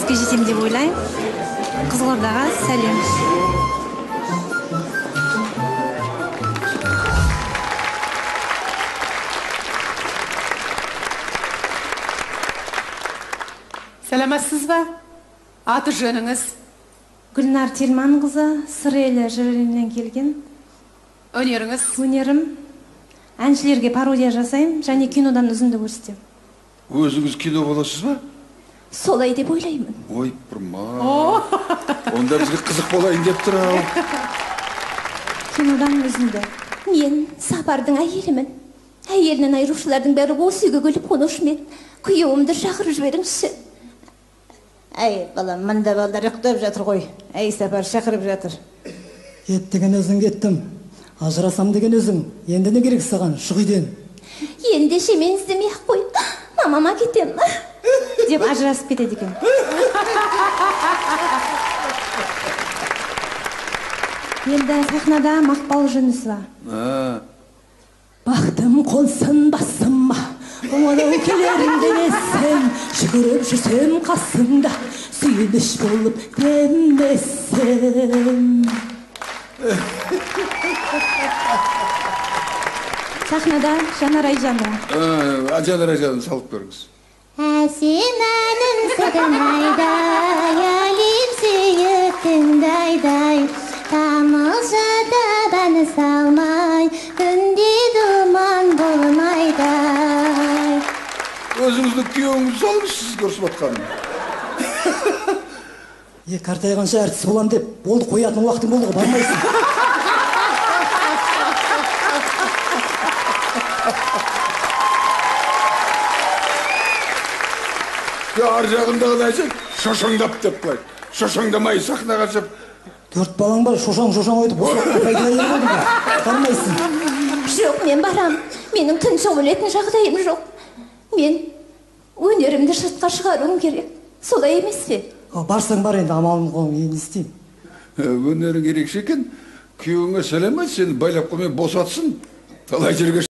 жеңіске жетем деп ойлаймын. Қызылордаға сәлем. Сәлематсыз ба? Аты жөніңіз? Гүлнар Тельманқызы, Сырелі жырынан келген. Өнеріңіз? Өнерім әншілерге пародия жасаймын, және кинодан үзінді көрсетемін. Өзіңіз кино боласыз ба? Солай деп ойлаймын. Ой, бұрмай. Онда бізге қызық болайын деп тұр ау. Кинодан үзінді. Мен Сапардың әйелімін. Әйелінен айырушылардың бәрі осы үйге келіп қонушымен. Күйеуімді шақырып жіберіңізші. Әй, балам, мында балдар ұйықтап жатыр ғой. Әй, Сапар шақырып жатыр. Еттеген өзің кеттім. Ажырасам деген өзің. Енді не керек саған, шық үйден. Ендеше мен іздемей-ақ қой. Мамама кетем. Деп ажырасып кетеді екен. Енді сахнада Мақпал Жүнісова. Бақтым қонсын басыма, оңалау келерін демесем, жүгіріп жүрсем қасымда, сүйініш болып демесем. Сахнада Жанар Айжанова. Жанар Айжанова салып көріңіз. Әсем әнін сырнайдай, әлем сүйіктің дайдай, тамылжыда бәні салмай, күнде думан болмайдай. Өзіңізді күйеуіңіз салып сіз көрсіп атқаным. Қартайғанша әртіс болам деп, болды қоятын уақытың болды ғой, бармайсың. Ар жағындағын әжек шошаңдап деп қой. Шошаңдамай сахнаға шығып. 4 балаң бар, шошаң өйтіп, осы уақытта пайдалы ел болды ба? Бармайсың. Жоқ, мен барам. Менің тыныш өлетін жағдайым жоқ. Мен өнерімді сыртқа шығаруым керек. Солай емес пе? Барсаң бар енді, амалым қолым, енді істеймін. Өнерің ерекше екен. Күйеуіңе сәлем айт, сені байлап қоймай босатсын. Талай жерге